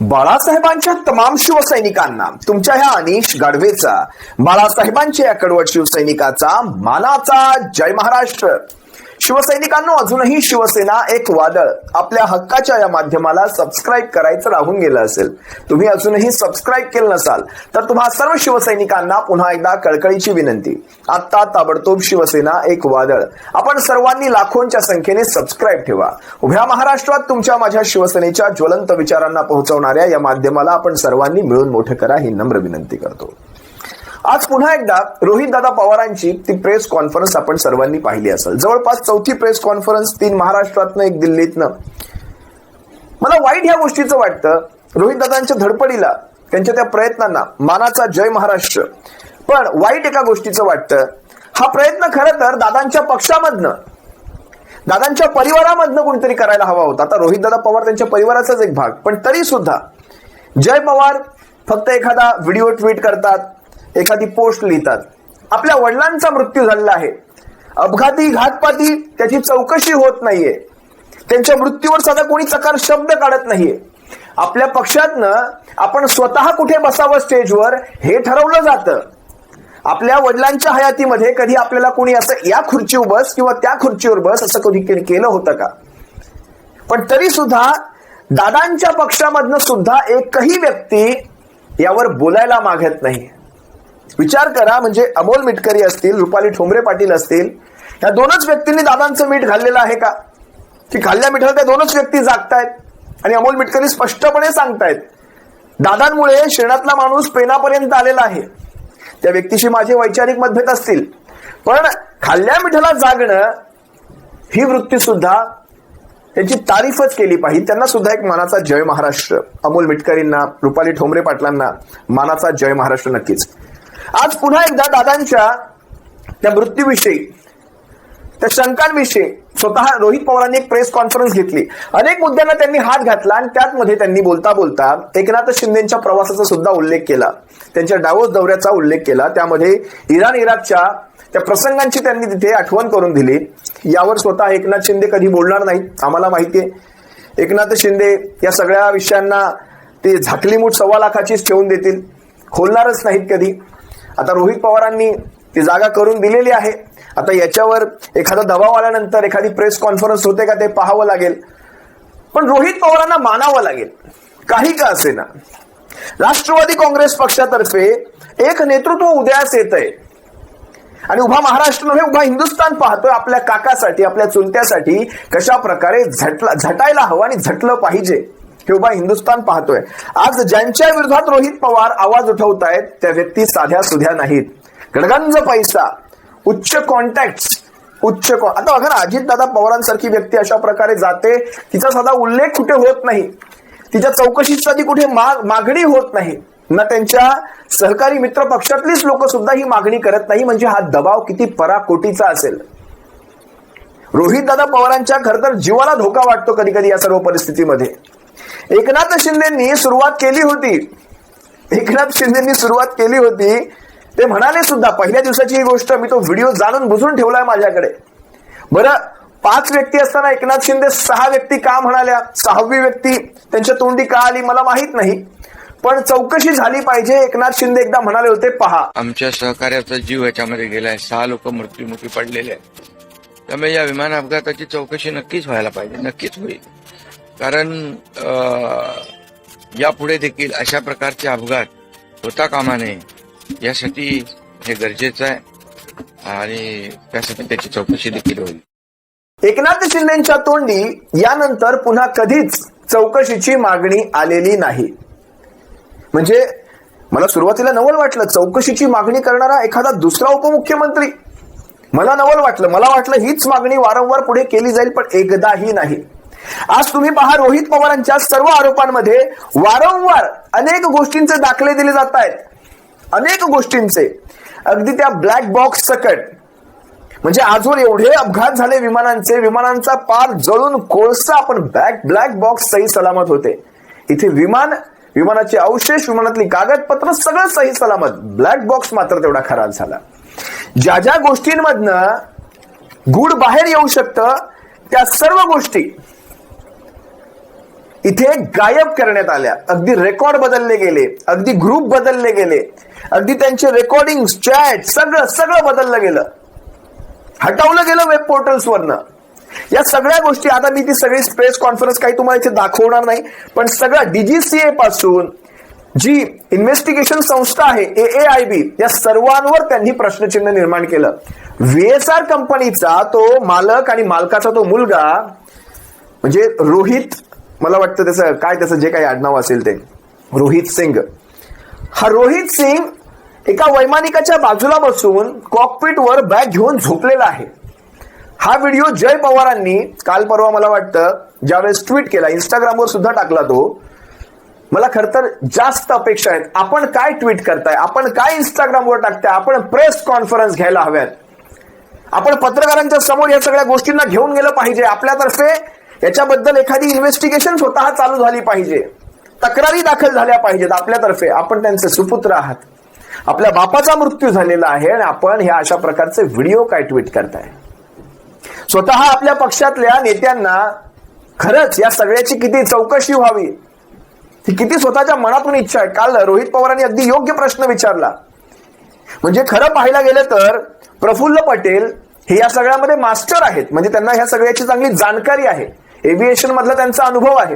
बाळासाहेबांच्या तमाम शिवसैनिकांना तुमच्या ह्या अनिश गाढवेचा, बाळासाहेबांच्या या कडवट शिवसैनिकाचा मानाचा जय महाराष्ट्र. शिवसैनिकांनो, अजूनही शिवसेना एक वादळ आपल्या हक्काच्या या माध्यमाला सबस्क्राईब करायचं राहून गेलं असेल. तुम्ही अजूनही सबस्क्राईब केलं नसाल तर तुम्हा सर्व शिवसैनिकांना पुन्हा एकदा कळकळीची विनंती. आता ताबडतोब शिवसेना एक वादळ आपण सर्वांनी लाखोंच्या संख्येने सबस्क्राईब ठेवा. उभ्या महाराष्ट्रात तुमच्या माझ्या शिवसेनेच्या ज्वलंत विचारांना पोहोचवणाऱ्या या माध्यमाला आपण सर्वांनी मिळून मोठं करा ही नम्र विनंती करतो. आज पुन्हा एकदा रोहितदादा पवारांची ती प्रेस कॉन्फरन्स आपण सर्वांनी पाहिली असेल. जवळपास चौथी प्रेस कॉन्फरन्स, 3 महाराष्ट्रातनं, 1 दिल्लीतनं. मला वाईट ह्या गोष्टीचं वाटतं, रोहितदादांच्या धडपडीला, त्यांच्या त्या प्रयत्नांना मानाचा जय महाराष्ट्र. पण वाईट एका गोष्टीचं वाटतं, हा प्रयत्न खरं तर दादांच्या पक्षामधनं, दादांच्या परिवारामधनं कोणीतरी करायला हवा होता. आता रोहितदादा पवार त्यांच्या परिवाराचाच एक भाग, पण तरी सुद्धा जय पवार फक्त एखादा व्हिडिओ ट्विट करतात, एखादी पोस्ट लिहितात. आपल्या वडिलांचा मृत्यू झालेला आहे, अपघाती घातपाती त्याची चौकशी होत नाहीये, त्यांच्या मृत्यूवर साधा कोणी चकार शब्द काढत नाहीये. आपल्या पक्षातनं आपण स्वतः कुठे बसावं स्टेजवर हे ठरवलं जातं. आपल्या वडिलांच्या हयातीमध्ये कधी आपल्याला कोणी असं या खुर्चीवर बस किंवा त्या खुर्चीवर बस असं कधी केलं होतं का? पण तरी सुद्धा दादांच्या पक्षामधनं सुद्धा एकही व्यक्ती यावर बोलायला मागत नाही. विचार करा, म्हणजे अमोल मिटकरी असतील, रुपाली ठोंबरे पाटील असतील, या दोनच व्यक्तींनी दादांचं मीठ घाललेलं आहे का? की खाल्ल्या मिठाला त्या दोनच व्यक्ती जागतायत आणि अमोल मिटकरी स्पष्टपणे सांगतायत, दादांमुळे शेणातला माणूस पेनापर्यंत आलेला आहे. त्या व्यक्तीशी माझे वैचारिक मतभेद असतील, पण खाल्ल्या मिठाला जागणं ही वृत्ती सुद्धा त्यांची तारीफच केली पाहिजे. त्यांना सुद्धा एक मानाचा जय महाराष्ट्र. अमोल मिटकरींना, रुपाली ठोंबरे पाटलांना मानाचा जय महाराष्ट्र नक्कीच. आज पुन्हा एकदा दादांच्या त्या मृत्यूविषयी, त्या शंकांविषयी स्वतः रोहित पवारांनी एक प्रेस कॉन्फरन्स घेतली. अनेक मुद्द्यांना त्यांनी हात घातला आणि त्यामध्ये त्यांनी बोलता बोलता एकनाथ शिंदेच्या प्रवासाचा सुद्धा उल्लेख केला, त्यांच्या डावोस दौऱ्याचा उल्लेख केला. त्यामध्ये इराण इराकच्या त्या प्रसंगांची त्यांनी तिथे आठवण करून दिली. यावर स्वतः एकनाथ शिंदे कधी बोलणार नाहीत, आम्हाला माहितीये. एकनाथ शिंदे या सगळ्या विषयांना ते झाकली मूठ 1.25 लाखाचीच ठेवून देतील, खोलणारच नाहीत कधी. आता रोहित पवारांनी ती जागा करून दिलेली आहे. आता याच्यावर एखादा दबाव आल्यानंतर एखादी प्रेस कॉन्फरन्स होते का ते पाहावं लागेल. पण रोहित पवारांना मानावं लागेल, काही का असेना. राष्ट्रवादी काँग्रेस पक्षातर्फे एक नेतृत्व उदयास येत आहे आणि उभा महाराष्ट्र नव्हे, उभा हिंदुस्थान पाहतोय आपल्या काकासाठी, आपल्या चुलत्यासाठी कशा प्रकारे झटायला हवं आणि झटलं पाहिजे हे उभा हिंदुस्थान पाहतोय. आज ज्यांच्या विरोधात रोहित पवार आवाज उठवतायत त्या व्यक्ती साध्या सुध्या नाहीत. गडगंज पैसा, उच्च कॉन्टॅक्ट, आता बघा ना, अजितदादा पवारांसारखी व्यक्ती अशा प्रकारे जाते, तिचा साधा उल्लेख कुठे होत नाही, तिच्या चौकशीसाठी कुठे मागणी होत नाही ना, त्यांच्या सहकारी मित्र पक्षातलीच लोक सुद्धा ही मागणी करत नाही. म्हणजे हा दबाव किती पराकोटीचा असेल. रोहितदादा पवारांच्या खरं तर जीवाला धोका वाटतो कधी कधी या सर्व परिस्थितीमध्ये. एकनाथ शिंदेंनी सुरुवात केली होती, ते म्हणाले सुद्धा, पहिल्या दिवसाची ही गोष्ट, मी तो व्हिडिओ जाणून बुजून ठेवलाय माझ्याकडे. बरं, 5 व्यक्ती असताना एकनाथ शिंदे 6 व्यक्ती का म्हणाल्या, 6वी व्यक्ती त्यांच्या तोंडी का आली मला माहित नाही, पण चौकशी झाली पाहिजे. एकनाथ शिंदे एकदा म्हणाले होते, पहा आमच्या सहकार्याचा जीव याच्यामध्ये गेलाय, 6 लोक मृत्युमुखी पडलेले आहेत. त्यामुळे या विमान अपघाताची चौकशी नक्कीच व्हायला पाहिजे, नक्कीच होईल. कारण यापुढे देखील अशा प्रकारचे अपघात होता कामा नये, यासाठी हे गरजेचं आहे आणि त्यासाठी त्याची चौकशी देखील होईल. एकनाथ शिंदेच्या तोंडी यानंतर पुन्हा कधीच चौकशीची मागणी आलेली नाही. म्हणजे मला सुरुवातीला नवल वाटलं, चौकशीची मागणी करणारा एखादा दुसरा उपमुख्यमंत्री, मला नवल वाटलं, मला वाटलं हीच मागणी वारंवार पुढे केली जाईल, पण एकदाही नाही. आज तुम्ही पहा, रोहित पवारांच्या सर्व आरोपांमध्ये वारंवार अनेक गोष्टींचे दाखले दिले जात आहेत, अनेक गोष्टींचे, अगदी त्या ब्लॅक बॉक्स सकट. म्हणजे आजवर एवढे अपघात झाले विमानांचे, विमानांचा पार जळून कोळसा, आपण ब्लॅक बॉक्स सही सलामत होते. इथे विमानाचे अवशेष, विमानातली कागदपत्र सगळं सही सलामत, ब्लॅक बॉक्स मात्र तेवढा खराब झाला. ज्या ज्या गोष्टींमधनं गूढ बाहेर येऊ शकतं त्या सर्व गोष्टी इथे गायब करण्यात आल्या. अगदी रेकॉर्ड बदलले गेले, अगदी ग्रुप बदलले गेले, अगदी त्यांचे रेकॉर्डिंग, चॅट सगळं बदललं गेलं, हटवलं गेलं वेब पोर्टल्सवरनं. या सगळ्या गोष्टी आता मी ती सगळी प्रेस कॉन्फरन्स काही तुम्हाला इथे दाखवणार नाही, पण सगळं DGCA पासून जी इन्व्हेस्टिगेशन संस्था आहे AAIB या सर्वांवर त्यांनी प्रश्नचिन्ह निर्माण केलं. VSR कंपनीचा तो मालक आणि मालकाचा तो मुलगा म्हणजे रोहित, मला वाटतं त्याचं जे काही आडनाव असेल ते रोहित सिंग, हा रोहित सिंग एका वैमानिकाच्या बाजूला बसून कॉकपिटवर बॅग घेऊन झोपलेला आहे. हा व्हिडिओ जय पवारांनी काल परवा मला वाटतं ज्यावेळेस ट्विट केला, इंस्टाग्रामवर सुद्धा टाकला तो. मला खरं तर जास्त अपेक्षा आहेत. आपण काय ट्विट करताय, आपण काय इंस्टाग्रामवर टाकताय, आपण प्रेस कॉन्फरन्स घ्यायला हव्यात, आपण पत्रकारांच्या समोर या सगळ्या गोष्टींना घेऊन गेलं पाहिजे. आपल्यातर्फे याच्याबद्दल एखादी इन्व्हेस्टिगेशन स्वतः चालू झाली पाहिजे, तक्रारी दाखल झाल्या पाहिजेत आपल्यातर्फे. आपण त्यांचे सुपुत्र आहात, आपल्या बापाचा मृत्यू झालेला आहे आणि आपण ह्या अशा प्रकारचे व्हिडिओ काय ट्विट करताय. स्वतः आपल्या पक्षातल्या नेत्यांना खरंच या सगळ्याची किती चौकशी व्हावी, ही किती स्वतःच्या मनातून इच्छा आहे. काल रोहित पवारांनी अगदी योग्य प्रश्न विचारला. म्हणजे खरं पाहायला गेलं तर प्रफुल्ल पटेल हे या सगळ्यामध्ये मास्टर आहेत, म्हणजे त्यांना ह्या सगळ्याची चांगली जाणकारी आहे, एव्हिएशन मधला त्यांचा अनुभव आहे.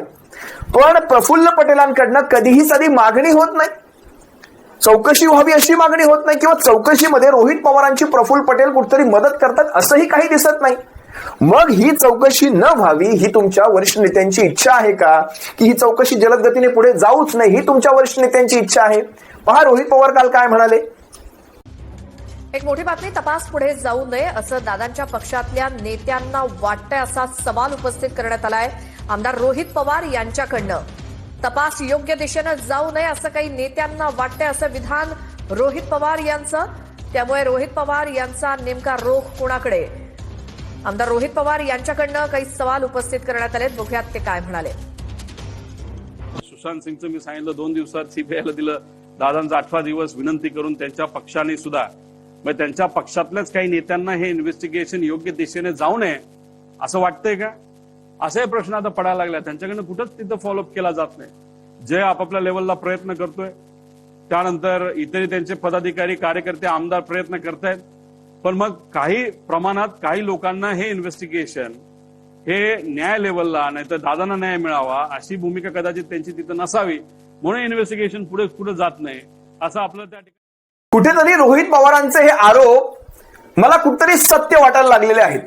पण प्रफुल्ल पटेलांकडनं कधीही साधी मागणी होत नाही, चौकशी व्हावी अशी मागणी होत नाही, किंवा चौकशीमध्ये रोहित पवारांची प्रफुल्ल पटेल कुठतरी मदत करतात असंही काही दिसत नाही. मग ही चौकशी न व्हावी ही तुमच्या वरिष्ठ नेत्यांची इच्छा आहे का, की ही चौकशी जलद गतीने पुढे जाऊच नाही ही तुमच्या वरिष्ठ नेत्यांची इच्छा आहे? पहा रोहित पवार काल काय म्हणाले. एक मोठी बातमी, तपास पुढे जाऊ नये असं दादांच्या पक्षातल्या नेत्यांना वाटतंय असा सवाल उपस्थित करण्यात आलाय आमदार रोहित पवार यांच्याकडनं. तपास योग्य दिशेनं जाऊ नये असं काही नेत्यांना वाटतंय असं विधान रोहित पवार यांचं. त्यामुळे रोहित पवार यांचा नेमका रोख कोणाकडे, आमदार रोहित पवार यांच्याकडनं काही सवाल उपस्थित करण्यात आले. बघूयात ते काय म्हणाले. सुशांत सिंगचं मी सांगितलं 2 दिवसात सीबीआयला दिलं. दादांचा 8वा दिवस विनंती करून त्यांच्या पक्षाने सुद्धा, मग त्यांच्या पक्षातल्याच काही नेत्यांना हे इन्व्हेस्टिगेशन योग्य दिशेने जाऊ नये असं वाटतंय का, असाही प्रश्न आता पडायला लागला. त्यांच्याकडनं कुठंच तिथं फॉलोअप केला जात नाही. जे आपापल्या लेवलला प्रयत्न करतोय, त्यानंतर इतरही त्यांचे पदाधिकारी कार्यकर्ते आमदार प्रयत्न करतायत, पण मग काही प्रमाणात काही लोकांना हे इन्व्हेस्टिगेशन हे न्याय लेवलला, नाही तर दादांना न्याय मिळावा अशी भूमिका कदाचित त्यांची तिथं नसावी, म्हणून इन्व्हेस्टिगेशन पुढे जात नाही असं आपलं त्या ठिकाणी. कुठेतरी रोहित पवारांचे हे आरोप मला कुठेतरी सत्य वाटायला लागलेले आहेत.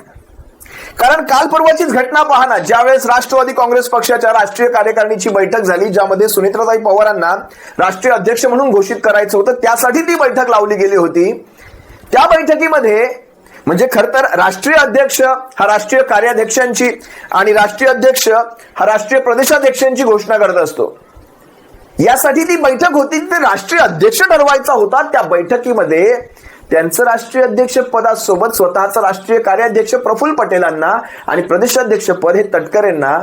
कारण काल परवाचीच घटना पहा ना, ज्यावेळेस राष्ट्रवादी काँग्रेस पक्षाच्या राष्ट्रीय कार्यकारिणीची बैठक झाली, ज्यामध्ये सुनेत्राताई पवारांना राष्ट्रीय अध्यक्ष म्हणून घोषित करायचं होतं, त्यासाठी ती बैठक लावली गेली होती. त्या बैठकीमध्ये म्हणजे खरं तर राष्ट्रीय अध्यक्ष हा राष्ट्रीय कार्याध्यक्षांची आणि राष्ट्रीय अध्यक्ष हा राष्ट्रीय प्रदेशाध्यक्षांची घोषणा करत असतो. यासाठी ती बैठक होती, ते राष्ट्रीय अध्यक्ष ठरवायचा होता. त्या बैठकीमध्ये त्यांचं राष्ट्रीय अध्यक्ष पदासोबत स्वतःचं राष्ट्रीय कार्याध्यक्ष प्रफुल्ल पटेलांना आणि प्रदेशाध्यक्ष पद हे तटकरेंना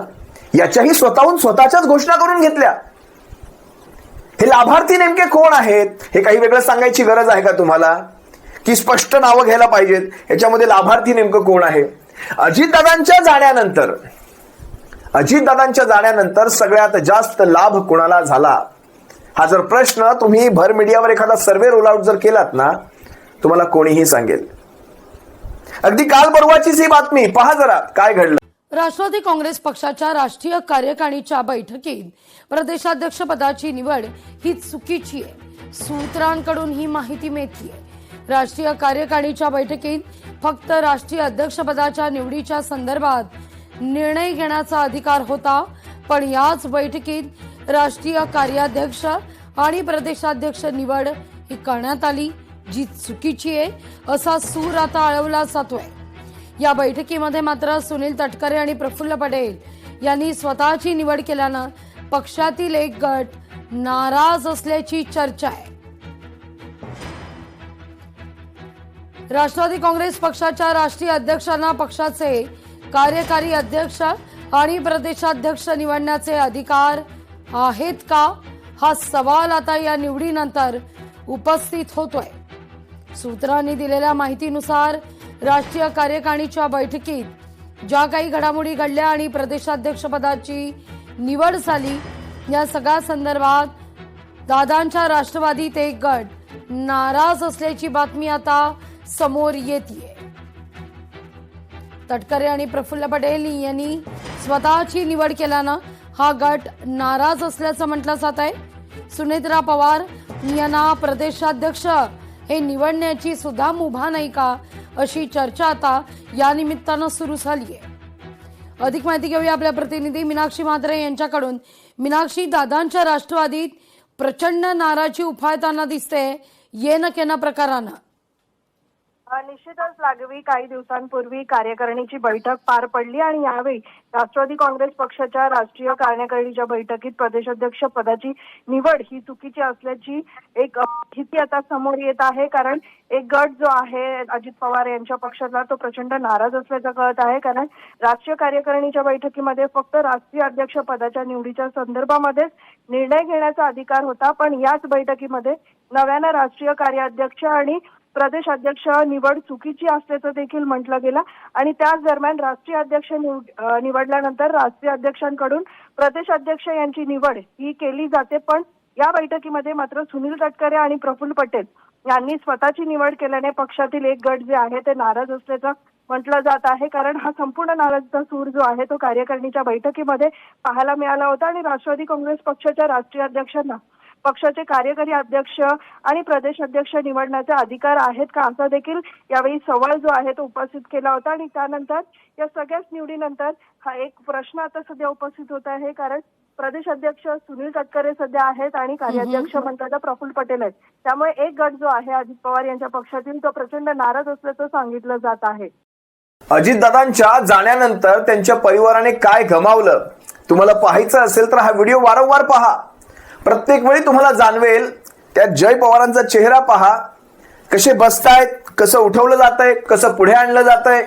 याच्याही स्वतःच्याच घोषणा करून घेतल्या. हे लाभार्थी नेमके कोण आहेत हे काही वेगळं सांगायची गरज आहे का तुम्हाला, की स्पष्ट नावं घ्यायला पाहिजेत? याच्यामध्ये लाभार्थी नेमकं कोण आहे? अजितदादांच्या जाण्यानंतर सगळ्यात जास्त लाभ कोणाला झाला, हा जर प्रश्न तुम्ही भर मीडियावर एखादा सर्वे रोल आउट जर केलात ना, तुम्हाला कोणीही सांगेल. अगदी काल परवाचीच ही बातमी पहा जरा काय घडलं. राष्ट्रवादी काँग्रेस पक्षाच्या राष्ट्रीय कार्यकारिणीच्या बैठकीत प्रदेशाध्यक्ष पदाची निवड ही चुकीची आहे, सूत्रांकडून ही माहिती मिळतेय. राष्ट्रीय कार्यकारिणीच्या बैठकीत फक्त राष्ट्रीय अध्यक्षपदाच्या निवडीच्या संदर्भात निर्णय घेण्याचा अधिकार होता, पण याच बैठकीत राष्ट्रीय कार्याध्यक्ष आणि प्रदेशाध्यक्ष निवड ही करण्यात आली, जी चुकीची आहे असा सूर आता आळवला जातोय. या बैठकीमध्ये मात्र सुनील तटकरे आणि प्रफुल्ल पटेल यांनी स्वतःची निवड केल्यानं पक्षातील एक गट नाराज असल्याची चर्चा आहे. राष्ट्रवादी काँग्रेस पक्षाच्या राष्ट्रीय अध्यक्षांना पक्षाचे कार्यकारी अध्यक्ष आणि प्रदेशाध्यक्ष निवडण्याचे अधिकार आहेत का, हा सवाल आता या निवडीनंतर उपस्थित होतोय. सूत्रांनी दिलेल्या माहितीनुसार राष्ट्रीय कार्यकारिणीच्या बैठकीत ज्या काही घडामोडी घडल्या आणि प्रदेशाध्यक्षपदाची निवड झाली, या सगळ्या संदर्भात दादांच्या राष्ट्रवादीत एक गट नाराज असल्याची बातमी आता समोर येते। तटकरे आणि प्रफुल्ल पटेल यांनी स्वतःची निवड केल्यानं हा गट नाराज असल्याचं म्हटलं जात आहे। सुनेत्रा पवार यांना प्रदेशाध्यक्ष हे निवडण्याची सुद्धा मुभा नाही का, अशी चर्चा आता या निमित्तानं सुरू झाली आहे। अधिक माहिती घेऊया आपल्या प्रतिनिधी मीनाक्षी म्हात्रे यांच्याकडून। मीनाक्षी, दादांच्या राष्ट्रवादीत प्रचंड नाराजी उफाळताना दिसते ये न केना प्रकारानं। निश्चितच लागवी काही दिवसांपूर्वी कार्यकारिणीची बैठक पार पडली आणि यावेळी राष्ट्रवादी काँग्रेस पक्षाच्या राष्ट्रीय कार्यकारिणीच्या बैठकीत प्रदेशाध्यक्ष पदाची निवड ही चुकीची असल्याची एक माहिती आता समोर येत आहे। कारण एक गट जो आहे अजित पवार यांच्या पक्षातला तो प्रचंड नाराज असल्याचं कळत आहे। कारण राष्ट्रीय कार्यकारिणीच्या बैठकीमध्ये फक्त राष्ट्रीय अध्यक्ष पदाच्या निवडीच्या संदर्भामध्येच निर्णय घेण्याचा अधिकार होता, पण याच बैठकीमध्ये नव्यानं राष्ट्रीय कार्याध्यक्ष आणि प्रदेश अध्यक्ष निवड चुकीची असल्याचं देखील म्हटलं गेलं आणि त्याच दरम्यान राष्ट्रीय अध्यक्ष निवडल्यानंतर राष्ट्रीय अध्यक्षांकडून प्रदेश अध्यक्ष यांची निवड ही केली जाते। पण या बैठकीमध्ये मात्र सुनील तटकरे आणि प्रफुल्ल पटेल यांनी स्वतःची निवड केल्याने पक्षातील एक गट जे आहे ते नाराज असल्याचं म्हटलं जात आहे। कारण हा संपूर्ण नाराजीचा सूर जो आहे तो कार्यकारिणीच्या बैठकीमध्ये पाहायला मिळाला होता आणि राष्ट्रवादी काँग्रेस पक्षाच्या राष्ट्रीय अध्यक्षांना पक्षाचे कार्यकारी अध्यक्ष आणि प्रदेश अध्यक्ष निवडण्याचे अधिकार आहेत का, असा देखील यावेळी सवाल जो आहे तो उपस्थित केला होता। आणि त्यानंतर या सगळ्याच निवडीनंतर हा एक प्रश्न आता सध्या उपस्थित होत आहे। कारण प्रदेश अध्यक्ष सुनील तटकरे सध्या आहेत आणि कार्याध्यक्ष म्हणतात प्रफुल्ल पटेल आहेत। त्यामुळे एक गट जो आहे अजित पवार यांच्या पक्षातील तो प्रचंड नाराज असल्याचं सांगितलं जात आहे। अजितदादांच्या जाण्यानंतर त्यांच्या परिवाराने काय गमावलं, तुम्हाला पाहायचं असेल तर हा व्हिडिओ वारंवार पहा। प्रत्येक वेळी तुम्हाला जाणवेल त्या जय पवारांचा चेहरा पहा, कसे बसतायत, कसं उठवलं जातंय, कसं पुढे आणलं जातंय,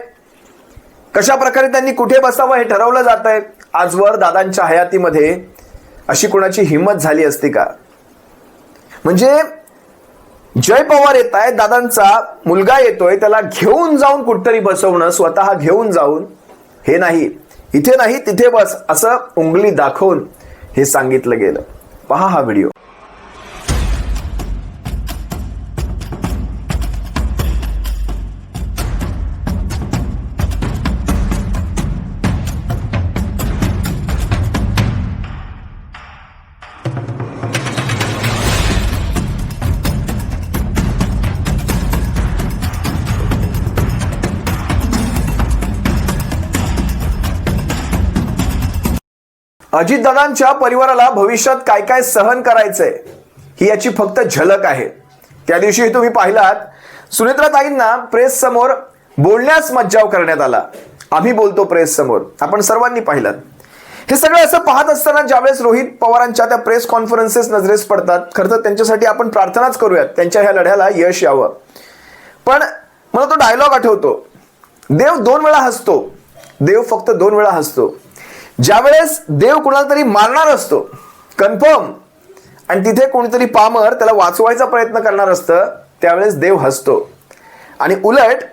कशा प्रकारे त्यांनी कुठे बसावं हे ठरवलं जातंय। आजवर दादांच्या हयातीमध्ये अशी कोणाची हिंमत झाली असती का? म्हणजे जय पवार येत आहेत, दादांचा मुलगा येतोय, त्याला घेऊन जाऊन कुठतरी बसवणं, स्वतः घेऊन जाऊन, हे नाही इथे नाही तिथे बस असं उंगली दाखवून हे सांगितलं गेलं। पहा हा व्हिडिओ। अजितदादांच्या परिवाराला भविष्यात काय काय सहन करायचंय ही याची फक्त झलक आहे। त्या दिवशी तुम्ही पाहिलात, सुनेत्राताईंना प्रेस समोर बोलण्यास मज्जाव करण्यात आला। आम्ही बोलतो प्रेस समोर, आपण सर्वांनी पाहिलात। हे सगळं असं पाहत असताना ज्यावेळेस रोहित पवारांच्या त्या प्रेस कॉन्फरन्सेस नजरेस पडतात, खरं तर त्यांच्यासाठी आपण प्रार्थनाच करूयात, त्यांच्या ह्या लढ्याला यश यावं। पण मला तो डायलॉग आठवतो, देव 2 वेळा हसतो, देव फक्त 2 वेळा हसतो। ज्यावेळेस देव कुणाला तरी मारणार असतो कन्फर्म, आणि तिथे कोणीतरी पामर त्याला वाचवायचा प्रयत्न करणार असतं, त्यावेळेस देव हसतो। आणि उलट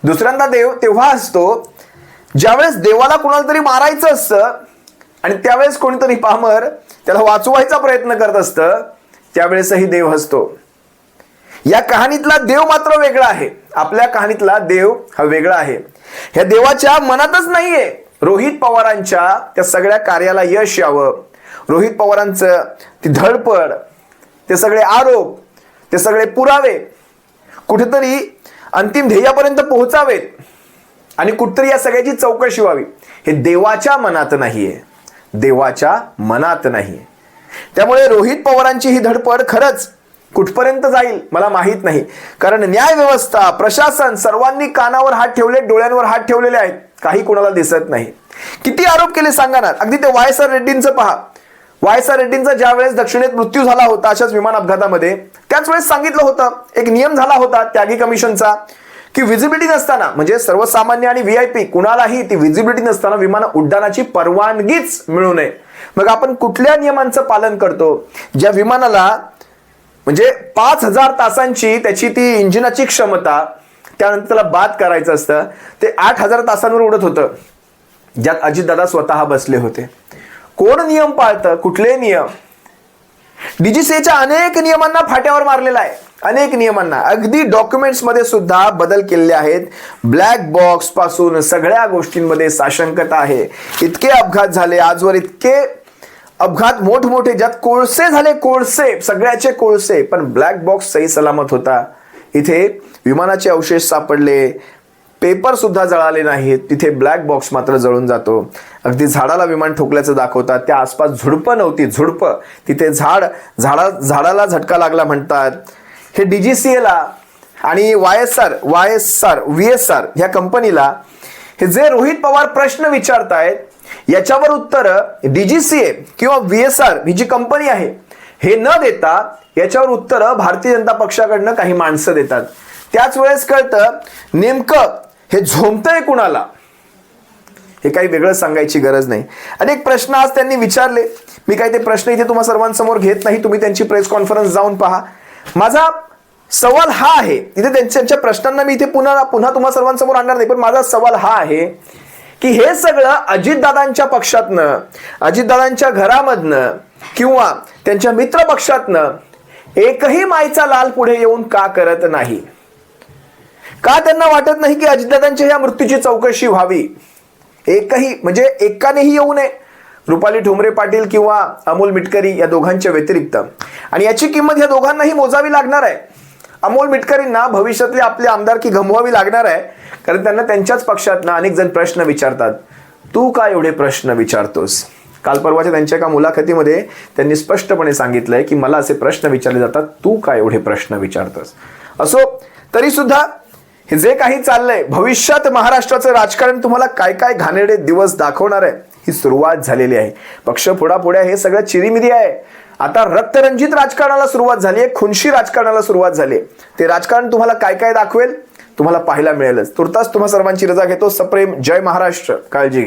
दुसऱ्यांदा देव तेव्हा हसतो ज्यावेळेस देवाला कुणाला तरी मारायचं असतं आणि त्यावेळेस कोणीतरी पामर त्याला वाचवायचा प्रयत्न करत असतं, त्यावेळेसही देव हसतो। या कहाणीतला देव मात्र वेगळा आहे, आपल्या कहाणीतला देव हा वेगळा आहे। ह्या देवाच्या मनातच नाहीये रोहित पवारांच्या त्या सगळ्या कार्याला यश यावं, रोहित पवारांचं ती धडपड, ते सगळे आरोप, ते सगळे पुरावे कुठेतरी अंतिम ध्येयापर्यंत पोहोचावेत आणि कुठतरी या सगळ्याची चौकशी व्हावी, हे देवाच्या मनात नाहीये, देवाच्या मनात नाहीये। त्यामुळे रोहित पवारांची ही धडपड खरंच कुठपर्यंत जाईल मला माहित नाही, कारण न्याय व्यवस्था, प्रशासन सर्वांनी कानावर हात ठेवले, डोळ्यांवर हात ठेवलेले आहेत, काही कोणाला दिसत नाही। किती आरोप केले सांगा ना, अगदी ते वाय.एस.आर. रेड्डींचं पहा। वाय.एस.आर. रेड्डींचा ज्या वेळेस दक्षिणेत मृत्यू झाला होता अशाच विमान अपघातामध्ये, त्याच वेळेस सांगितलं होतं, एक नियम झाला होता त्यागी कमिशनचा की व्हिजिबिलिटी नसताना, म्हणजे सर्वसामान्य आणि व्हीआयपी कुणालाही ती व्हिजिबिलिटी नसताना विमान उड्डाणाची परवानगीच मिळू नये। मग आपण कुठल्या नियमांचं पालन करतो? ज्या विमानाला म्हणजे 5000 तासांची त्याची ती इंजिनाची क्षमता, त्यानंतर त्याला बाद करायचं असतं, ते 8000 तासांवर उडत होतं, ज्यात अजितदादा स्वतः बसले होते। कोण नियम पाळतं, कुठले नियम? डीजीसीएच्या अनेक नियमांना फाट्यावर मारलेला आहे, अनेक नियमांना. अगदी डॉक्युमेंट्स मध्ये सुद्धा बदल केलेले आहेत. ब्लॅक बॉक्स पासून सगळ्या गोष्टींमध्ये साशंकता आहे. इतके अपघात झाले आजवर, इतके अपघात मोठमोठे, ज्यात कोळसे झाले, कोळसे, सगळ्याचे कोळसे, पण ब्लॅक बॉक्स सही सलामत होता. इथे विमानाचे अवशेष सापडले, पेपर सुद्धा जळाले नाहीत, तिथे ब्लॅक बॉक्स मात्र जळून जातो. अगदी झाडाला विमान ठोकल्याचं दाखवतात. त्या आसपास झुडपं नव्हती, झुडपं, तिथे झाडाला झटका लागला म्हणतात. हे डीजीसीएला आणि VSR ह्या कंपनीला हे जे रोहित पवार प्रश्न विचारतायत याच्यावर उत्तर डीजीसीए किंवा VSR ही जी कंपनी आहे हे न देता याच्यावर उत्तर भारतीय जनता पक्षाकडनं काही माणसं देतात. त्याच वेळेस कळतं नेमकं हे झोंबतंय कुणाला. हे काही वेगळं सांगायची गरज नाही. अनेक प्रश्न आज त्यांनी विचारले. मी काही ते प्रश्न इथे तुम्हा सर्वांसमोर घेत नाही, तुम्ही त्यांची प्रेस कॉन्फरन्स जाऊन पहा. माझा सवाल हा आहे, इथे त्यांच्या प्रश्नांना मी इथे पुन्हा तुम्हा सर्वांसमोर आणणार नाही, पण माझा सवाल हा आहे की हे सगळं अजितदादांच्या पक्षातनं, अजितदादांच्या घरामधनं किंवा त्यांच्या मित्र पक्षातनं एकही मायचा लाल पुढे येऊन का करत नाही? का त्यांना वाटत नाही की अजितदादांच्या या मृत्यूची चौकशी व्हावी? एकही, म्हणजे एकानेही येऊ नये, रुपाली ठोंबरे पाटील किंवा अमोल मिटकरी या दोघांच्या व्यतिरिक्त. आणि याची किंमत या दोघांनाही मोजावी लागणार आहे. अमोल मिटकरींना भविष्यातली आपली आमदारकी गमवावी लागणार आहे, कारण त्यांना त्यांच्याच पक्षातनं अनेक जण प्रश्न विचारतात. तू का एवढे प्रश्न विचारतोस? काल परवाच्या त्यांच्या एका मुलाखतीमध्ये त्यांनी स्पष्टपणे सांगितलंय की मला असे प्रश्न विचारले जातात, तू का एवढे प्रश्न विचारतोस? असो तरी सुद्धा हे जे काही चाललंय, भविष्यात महाराष्ट्राचं राजकारण तुम्हाला काय काय घाणेरडे दिवस दाखवणार आहे ही सुरुवात झालेली आहे. पक्ष फोडाफोड्या हे सगळं चिरीमिरी आहे. आता रक्तरंजित राजकारणाला सुरुवात झाली आहे, खुनशी राजकारणाला सुरुवात झाली आहे. ते राजकारण तुम्हाला काय काय दाखवेल तुम्हाला पाहायला मिळेलच. तुर्तास तुम्हा सर्वांची रजा घेतो. सप्रेम जय महाराष्ट्र. काळजी घ्या.